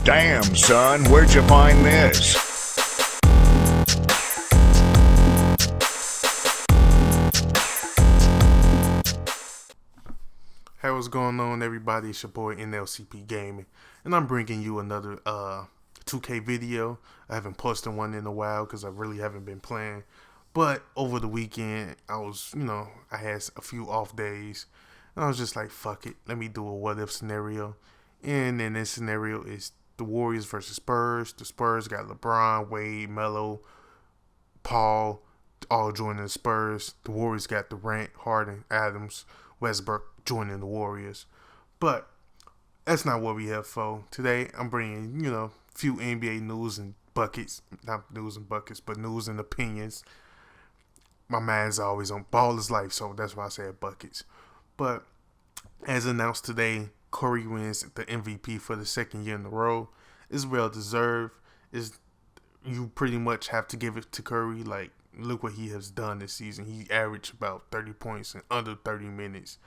Damn, son, where'd you find this? Hey, what's going on, everybody? It's your boy NLCP Gaming, and I'm bringing you another 2K video. I haven't posted one in a while because I really haven't been playing. But over the weekend, I had a few off days, and I was just like, fuck it, let me do a what if scenario. And then this scenario is the Warriors versus Spurs. The Spurs got LeBron, Wade, Melo, Paul, all joining the Spurs. The Warriors got Durant, Harden, Adams, Westbrook joining the Warriors. But that's not what we have for today. I'm bringing, few NBA news and buckets. Not news and buckets, but news and opinions. My mind's always on ball is life, so that's why I said buckets. But as announced today, Curry wins the MVP for the second year in a row. It's well deserved. You pretty much have to give it to Curry. Like, look what he has done this season. He averaged about 30 points in under 30 minutes.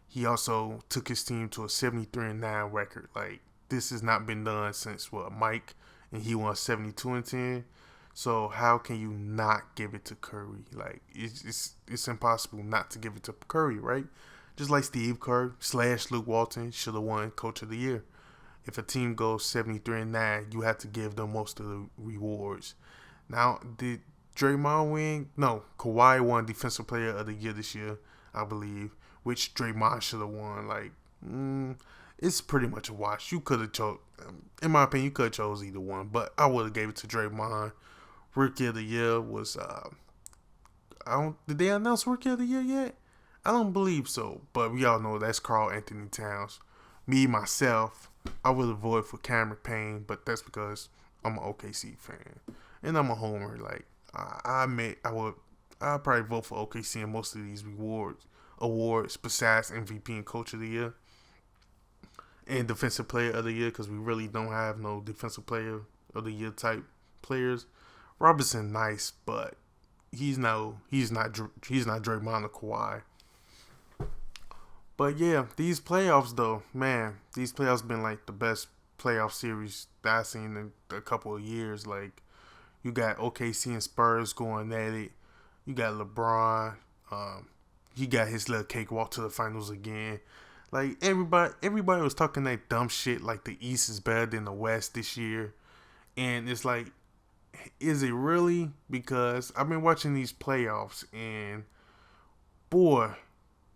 He also took his team to a 73-9 record. Like, this has not been done since Mike, and he won 72-10. So how can you not give it to Curry? Like, it's impossible not to give it to Curry, right? Just like Steve Kerr / Luke Walton should have won Coach of the Year. If a team goes 73-9, you have to give them most of the rewards. Now, did Draymond win? No, Kawhi won Defensive Player of the Year this year, I believe, which Draymond should have won. Like, it's pretty much a wash. You could have chose, in my opinion, you could have chose either one, but I would have gave it to Draymond. Rookie of the Year was, did they announce Rookie of the Year yet? I don't believe so, but we all know that's Karl Anthony Towns. Me, myself, I would have voted for Cameron Payne, but that's because I'm an OKC fan. And I'm a homer. Like, I admit I'd probably vote for OKC in most of these awards besides MVP and Coach of the Year and Defensive Player of the Year, because we really don't have no Defensive Player of the Year type players. Robinson nice, but he's not Draymond or Kawhi. But yeah, these playoffs though, man, these playoffs been like the best playoff series that I've seen in a couple of years. Like, you got OKC and Spurs going at it. You got LeBron. He got his little cakewalk to the finals again. Like, everybody was talking that dumb shit. Like, the East is better than the West this year, and it's like, is it really? Because I've been watching these playoffs, and boy,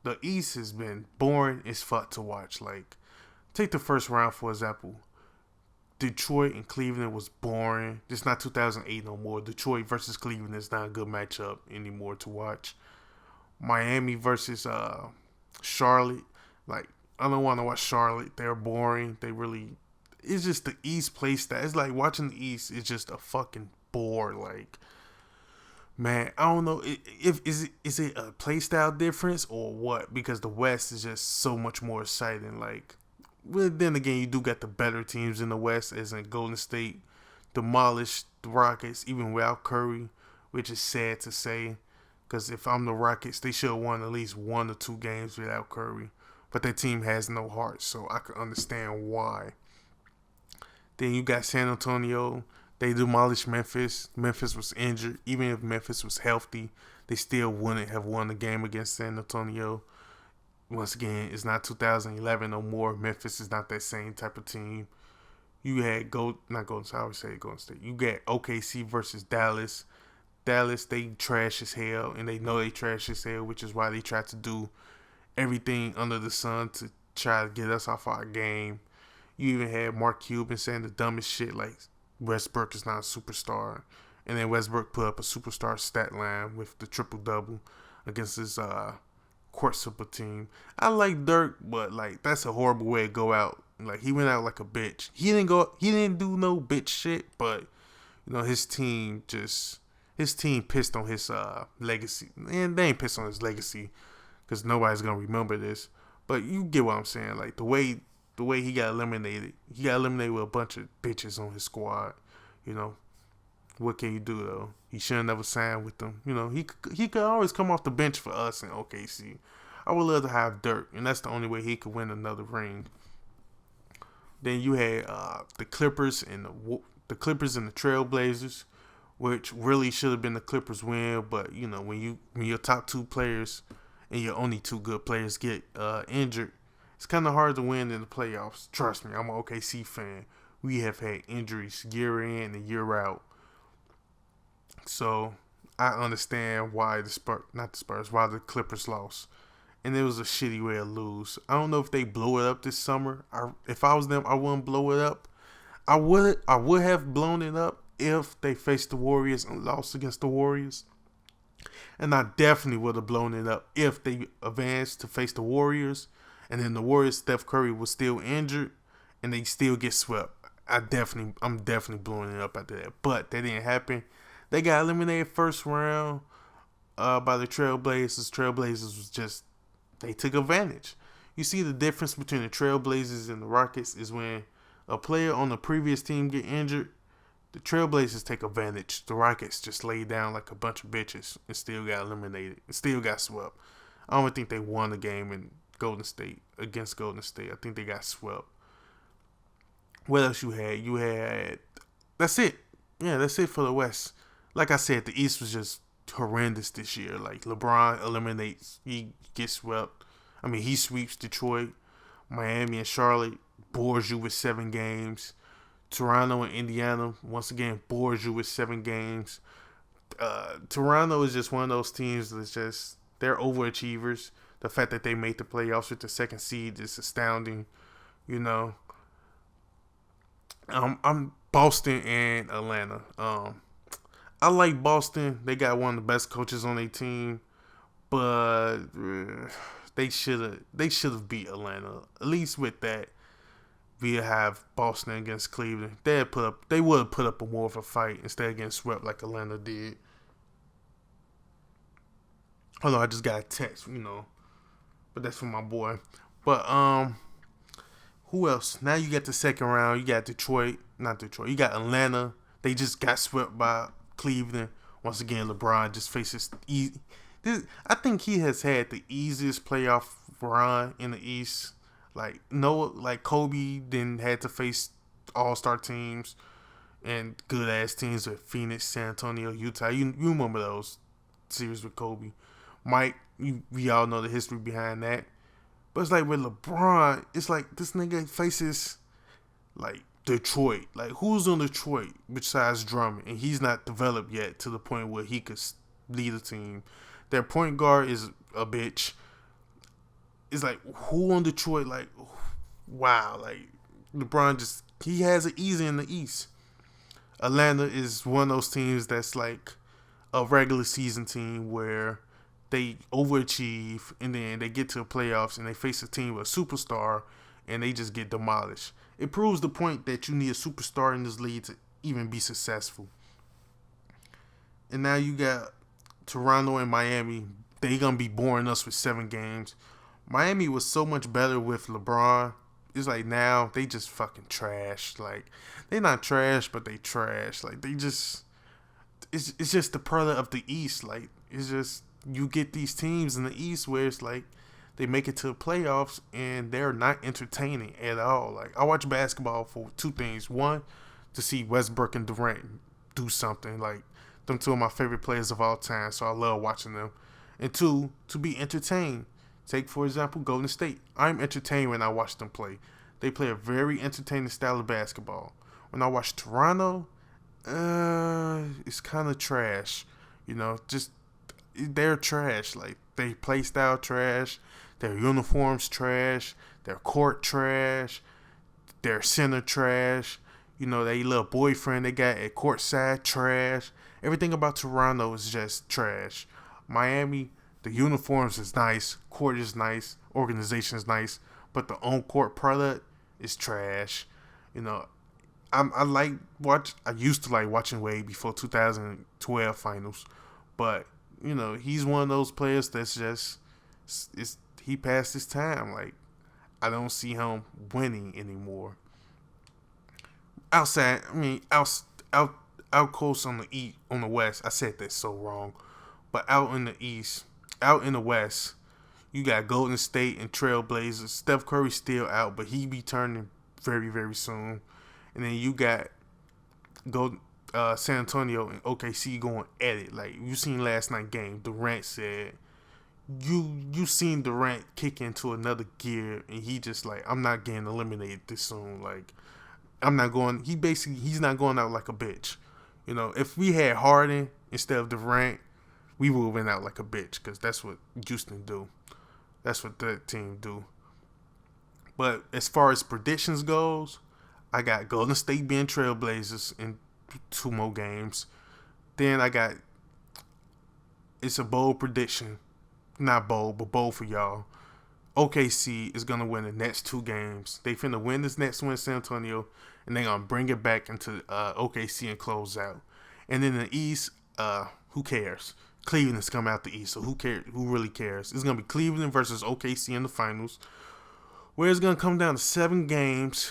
the East has been boring as fuck to watch. Like, take the first round, for example. Detroit and Cleveland was boring. It's not 2008 no more. Detroit versus Cleveland is not a good matchup anymore to watch. Miami versus Charlotte. Like, I don't want to watch Charlotte. They're boring. It's just the East play style. It's like watching the East is just a fucking bore. Like, man, I don't know if is it a play style difference or what? Because the West is just so much more exciting. Like, well, then again, you do got the better teams in the West, as in Golden State demolished the Rockets even without Curry, which is sad to say. Because if I'm the Rockets, they should have won at least 1 or 2 games without Curry. But that team has no heart, so I can understand why. Then you got San Antonio. They demolished Memphis. Memphis was injured. Even if Memphis was healthy, they still wouldn't have won the game against San Antonio. Once again, it's not 2011 no more. Memphis is not that same type of team. You had Golden State. You got OKC versus Dallas. Dallas, they trash as hell, and they know they trash as hell, which is why they try to do everything under the sun to try to get us off our game. You even had Mark Cuban saying the dumbest shit, like Westbrook is not a superstar. And then Westbrook put up a superstar stat line with the triple-double against his court super team. I like Dirk, but like, that's a horrible way to go out. Like, he went out like a bitch. He didn't do no bitch shit, but his team pissed on his legacy. And they ain't pissed on his legacy because nobody's gonna remember this. But you get what I'm saying. Like, the way he got eliminated with a bunch of bitches on his squad. What can you do though? He should have never signed with them. He could always come off the bench for us in OKC. I would love to have Dirk, and that's the only way he could win another ring. Then you had the Clippers and the Clippers and the Trailblazers, which really should have been the Clippers win. But you know, when your top two players and your only two good players get injured, it's kind of hard to win in the playoffs. Trust me, I'm an OKC fan. We have had injuries year in and year out, so I understand why why the Clippers lost. And it was a shitty way to lose. I don't know if they blow it up this summer. If I was them, I wouldn't blow it up. I would have blown it up if they faced the Warriors and lost against the Warriors. And I definitely would have blown it up if they advanced to face the Warriors, and then the Warriors, Steph Curry was still injured, and they still get swept. I'm definitely blowing it up after that. But that didn't happen. They got eliminated first round by the Trailblazers. Trailblazers was just, they took advantage. You see the difference between the Trailblazers and the Rockets is when a player on the previous team get injured, the Trailblazers take advantage. The Rockets just laid down like a bunch of bitches and still got eliminated. And still got swept. I don't think they won the game in against Golden State. I think they got swept. What else you had? That's it. Yeah, that's it for the West. Like I said, the East was just horrendous this year. Like LeBron eliminates, he gets swept. I mean, he sweeps Detroit. Miami and Charlotte bores you with 7 games. Toronto and Indiana once again bores you with 7 games. Toronto is just one of those teams that's just, they're overachievers. The fact that they made the playoffs with the 2nd seed is astounding. You know, I'm Boston and Atlanta. I like Boston. They got one of the best coaches on their team, but they should have beat Atlanta. At least with that, we have Boston against Cleveland. They would have put up a more of a fight instead of getting swept like Atlanta did. Hold on, I just got a text, but that's from my boy. But who else? Now you got the second round. You got You got Atlanta. They just got swept by Cleveland. Once again, LeBron just faces I think he has had the easiest playoff run in the East. Like Kobe didn't had to face all-star teams and good-ass teams with Phoenix, San Antonio, Utah. You remember those series with Kobe. Mike, we all know the history behind that. But it's like with LeBron, it's like this nigga faces like Detroit. Like, who's on Detroit besides Drummond? And he's not developed yet to the point where he could lead a team. Their point guard is a bitch. It's like, who on Detroit? Like, wow. Like, LeBron he has it easy in the East. Atlanta is one of those teams that's like a regular season team where they overachieve and then they get to the playoffs and they face a team with a superstar and they just get demolished. It proves the point that you need a superstar in this league to even be successful. And now you got Toronto and Miami. They gonna be boring us with 7 games. Miami was so much better with LeBron. It's like now they just fucking trash. Like, they not trash, but they trash. Like, they just, it's just the product of the East. Like, it's just, you get these teams in the East where it's like they make it to the playoffs and they're not entertaining at all. Like, I watch basketball for 2 things. 1, to see Westbrook and Durant do something. Like, them 2 of my favorite players of all time, so I love watching them. And 2, to be entertained. Take, for example, Golden State. I'm entertained when I watch them play. They play a very entertaining style of basketball. When I watch Toronto, it's kind of trash. Just, they're trash. Like, they play style trash. Their uniforms trash. Their court trash. Their center trash. They little boyfriend they got at courtside trash. Everything about Toronto is just trash. Miami, the uniforms is nice, court is nice, organization is nice, but the on-court product is trash. I used to like watching Wade before 2012 finals, but he's one of those players that's just, he passed his time. Like, I don't see him winning anymore. Out coast on the West. I said that so wrong, but out in the East. Out in the West, you got Golden State and Trailblazers. Steph Curry's still out, but he be turning very, very soon. And then you got San Antonio and OKC going at it. Like you seen last night game, Durant said you seen Durant kick into another gear, and he just like, I'm not getting eliminated this soon. Like I'm not going. He's not going out like a bitch. You know, if we had Harden instead of Durant, we would have went out like a bitch because that's what Houston do. That's what that team do. But as far as predictions goes, I got Golden State being Trailblazers in 2 more games. Then I got, it's a bold prediction. Not bold, but bold for y'all. OKC is going to win the next 2 games. They finna win this next one in San Antonio, and they're going to bring it back into OKC and close out. And in the East, who cares? Cleveland is coming out the East, so who cares? Who really cares? It's going to be Cleveland versus OKC in the finals, where it's going to come down to 7 games,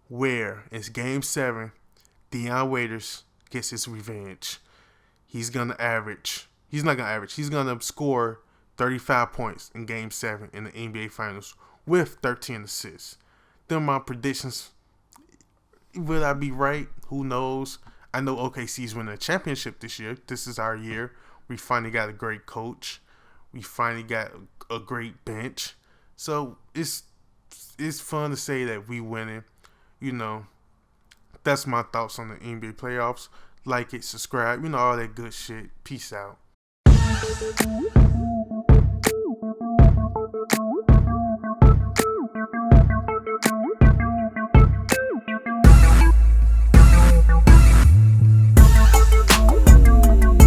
where it's Game 7, Deion Waiters gets his revenge. He's going to average. He's not going to average. He's going to score 35 points in Game 7 in the NBA Finals with 13 assists. Them my predictions. Will I be right? Who knows? I know OKC's winning a championship this year. This is our year. We finally got a great coach. We finally got a great bench. So it's fun to say that we winning. You know, that's my thoughts on the NBA playoffs. Like it, subscribe, you know, all that good shit. Peace out.